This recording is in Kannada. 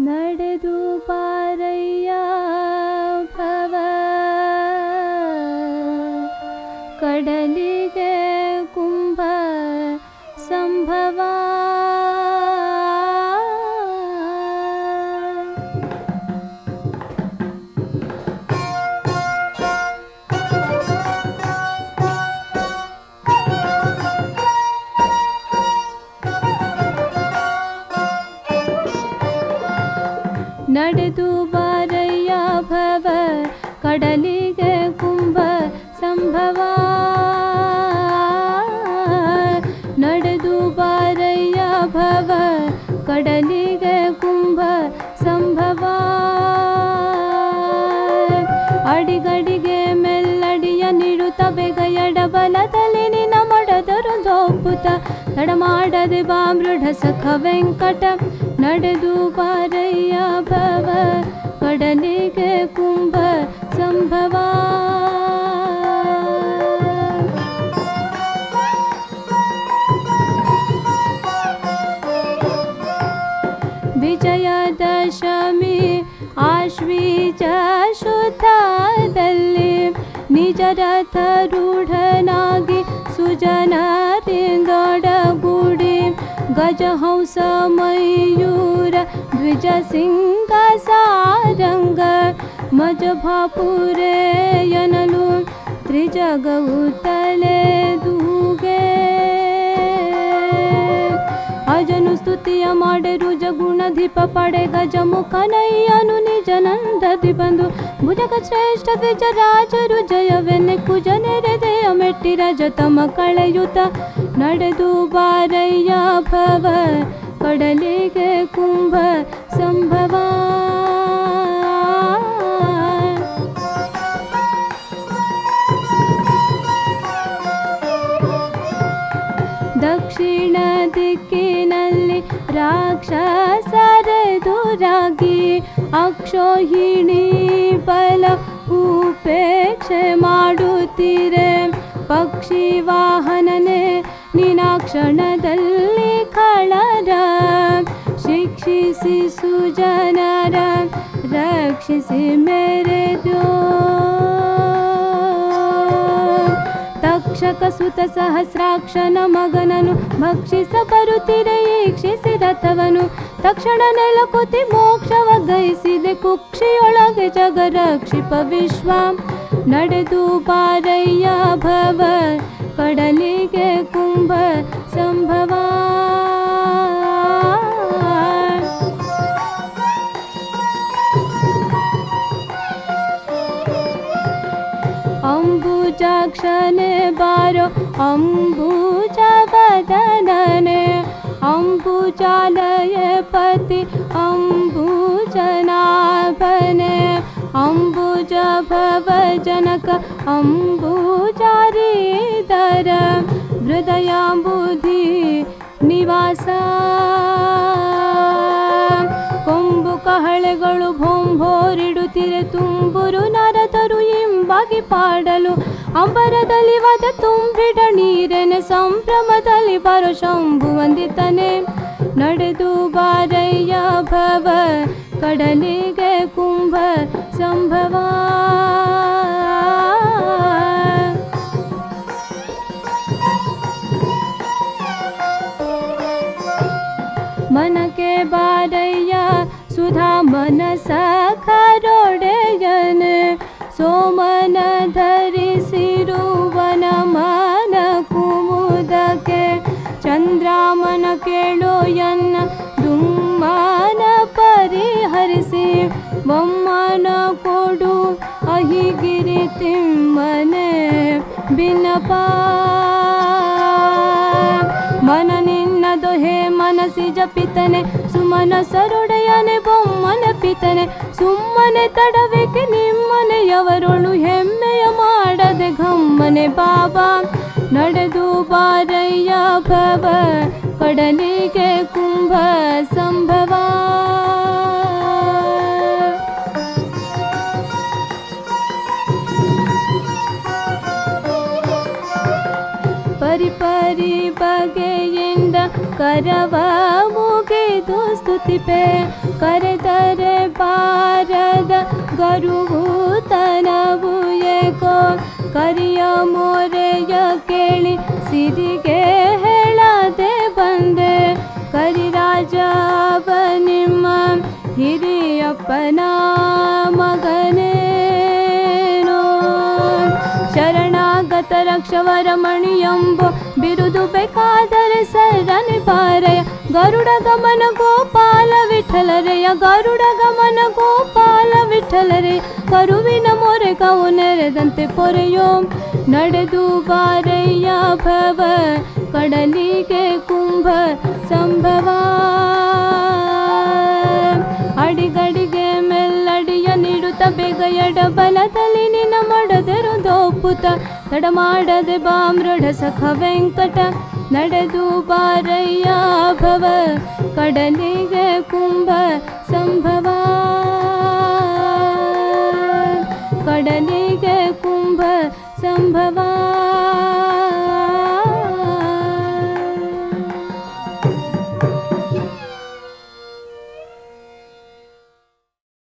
ನಡೆದು ಪಾರಯ್ಯ ಭವ ಕಡಲಿಗೆ ಕುಂಭ ಸಂಭವ. ನಡೆದು ಬಾರಯ್ಯ ಭವ ಕಡಲಿಗೆ ಕುಂಭ ಸಂಭವ. ನಡೆದು ಬಾರಯ್ಯ ಭವ ಕಡಲಿಗೆ ಕುಂಭ ಸಂಭವ. ಅಡಿಗಡಿಗೆ ಮೆಲ್ಲಡಿಯ ನೀಡುತ್ತ ಬೇಗ ಎಡಬಲದಲ್ಲಿ ನಿನ್ನ ಮಡದರೊಂದೊಪ್ಪುತ್ತ ತಡ ಮಾಡದೆ ಬಾ ಮೃಢ ಸಖ ವೆಂಕಟ. ನಡೆದು ಬಾರಯ್ಯ ಭವ ಕಡಲಿಗೆ ಕುಂಭ ಸಂಭವ. ವಿಜಯದಶಮಿ ಆಶ್ವೀಜ ಶುದ್ಧದಲ್ಲಿ ನಿಜ ರಥರೂಢನಾಗಿ ಸುಜನರಿಂದೊಡಗೂಡಿ ಗಜಹಂಸ ಮಯೂರ ದ್ವಿಜ ಸಿಂಗ ಸಾರಂಗ ಮಜ ಭಾಪುರೆಯನಲು ತ್ರಿಜಗವು ತಲೆದೂಗೆ. ಅಜನು ಸ್ತುತಿಯ ಮಾಡೆರು ಜಗುಣಧಿಪ ಪಡೆ ಗಜಮುಖನಯ್ಯನು ನಿಜನಂದದಿ ಬಂದು ಭುಜಗ ಶ್ರೇಷ್ಠ ದ್ವಿಜ ರಾಜರು ಜಯವೆನ್ನೆ ಕುಜನೆರೆದೆಯ ಮೆಟ್ಟಿ ರಜತಮ ಕಳೆಯುತ. ನಡೆದು ಬಾರಯ್ಯ ಭವ ಕಡಲಿಗೆ ಕುಂಭ ಸಂಭವ. ದಕ್ಷಿಣ ದಿಕ್ಕಿನಲ್ಲಿ ರಾಕ್ಷಸರೆದುರಾಗಿ ಅಕ್ಷೋಹಿಣಿ ಬಲ ಉಪೇಕ್ಷೆ ಮಾಡುತ್ತೀರೆ. ಪಕ್ಷಿ ವಾಹನನೆ ನಿನಾಕ್ಷಣದಲ್ಲಿ ಖಳರ ಶಿಕ್ಷಿಸಿ ಸುಜನರ ರಕ್ಷಿಸಿ ಮೆರೆದೋ. ತಕ್ಷಕ ಸುತ ಸಹಸ್ರಾಕ್ಷನ ಮಗನನು ಭಕ್ಷಿಸ ಬರುತ್ತಿರೆ ಈಕ್ಷಿಸಿ ರಥವನು. ತಕ್ಷಣ ನೆಲಕುತಿ ಮೋಕ್ಷವ ಗೈಸಿದೆ ಕುಕ್ಷಿಯೊಳಗೆ ಜಗ ರಕ್ಷಿಪ ವಿಶ್ವ. ನಡೆದು ಬಾರಯ್ಯ ಭವ ಕಡಲಿಗೆ ಕುಂಭ ಸಂಭವ. ಅಂಬುಜಾಕ್ಷನೆ ಬಾರೋ ಅಂಬುಜ ವದನನೆ ಅಂಬುಜಾಲಯ ಪತಿ ಅಂಬುಜನಾಭನೆ. ಅಂಬುಜ ಭವ ಜನಕ ಅಂಬುಜಾರಿದರ ಹೃದಯಾಂಬುಧಿ ನಿವಾಸ. ಕೊಂಬು ಕಹಳೆಗಳು ಭೋಂಭೋರಿಡುತ್ತಿರೆ ತುಂಬುರು ನರತರು ಇಂಬಾಗಿ ಪಾಡಲು. ಅಂಬರದಲ್ಲಿ ವದ ತುಂಬಿಡ ನೀರನೆ ಸಂಭ್ರಮದಲ್ಲಿ ಬರೋ ಶಂಭು ವಂದಿತನೆ. ನಡೆದು ಬಾರಯ್ಯ ಭವ ಕಡಲಿಗೆ ಕುಂಭ ಸಂಭವ. ಮನಕೆ ಬಾರಯ್ಯ ಸುಧಾ ಮನಸ ಖರೊಡೆಯನ ಸೋಮನ ಧರಿಸಿರುವನ ಮನ ಕುಮುದಕ್ಕೆ. ಚಂದ್ರಾಮನ ಕೇಳೋ ಎನ್ನ ದುಮ್ಮನ ಪರಿಹರಿಸಿ ಬೊಮ್ಮನ ಕೊಡು ಅಹಿಗಿರಿ ತಿಮ್ಮನೆ ಬಿನ್ನಪ. ಮನ ನಿನ್ನದು ಹೇ ಮನಸಿ ಜಪಿತನೆ ಸುಮನ ಸರೊಡೆಯನೆ ಬೊಮ್ಮನ ಪಿತನೆ. ಸುಮ್ಮನೆ ತಡವೇಕೆ ನಿಮ್ಮನೆಯವರೊಳು ಹೆಮ್ಮೆಯ ಮಾಡದೆ ಘಮ್ಮನೆ ಬಾಬಾ. ನಡೆದು ಬಾರಯ್ಯ ಭವ ಕಡಲಿಗೆ ಕುಂಭ ಸಂಭವ. ಪರಿಪರಿ ಬಗೆಯಿಂದ ಕರವ ಮುಗಿದ ಕರೆದು ಸ್ತುತಿಪೆ ಕರೆದರೆ ಬಾರದ ಗರುವು ತನವು ಏಕೋ ಕರಿಯ ಮೋರೆಯ ಕೇಳಿ ಸಿರಿಗೆ ಹೇಳದೆ ಬಂದೆ ಕರಿರಾಜವ ನಿಮ್ಮ ಹಿರಿಯಪ್ಪನ ಮಗನೇನೋ ಶರಣಾಗತ ರಕ್ಷವರ ಮಣಿಯಂಬೋ ಬಿರುದು ಬೇಕಾದರೆ ಸರನೆ ಪಾರೆಯ ಗರುಡ ಗಮನ ಗೋಪಾಲ ವಿಠಲರೆಯ ಗರುಡ ಗಮನ ಗೋಪಾಲ ವಿಠಲರೆಯ ಕರುವಿನ ಮೊರೆ ಕವು ನೆರೆದಂತೆ ಪೊರೆಯೋ ನಡೆದು ಬಾರಯ್ಯ ಭವ ಕಡಲಿಗೆ ಕುಂಭ ಸಂಭವ ಅಡಿಗಡಿಗೆ ಮೆಲ್ಲಡಿಯ ನೀಡುತ್ತ ಬೇಗ ಎಡ ಬಲದಲ್ಲಿ ನಿನ್ನ ಮಡದೆರುದೊಪ್ಪುತ್ತ ತಡ ಮಾಡದೆ ಬಾ ಮೃಢ ಸಖ ವೆಂಕಟ ನಡೆದು ಬಾರಯ್ಯ ಭವ ಕಡಲಿಗೆ ಕುಂಭ ಸಂಭವ ಕಡಲಿಗೆ ಕುಂಭ ಸಂಭವ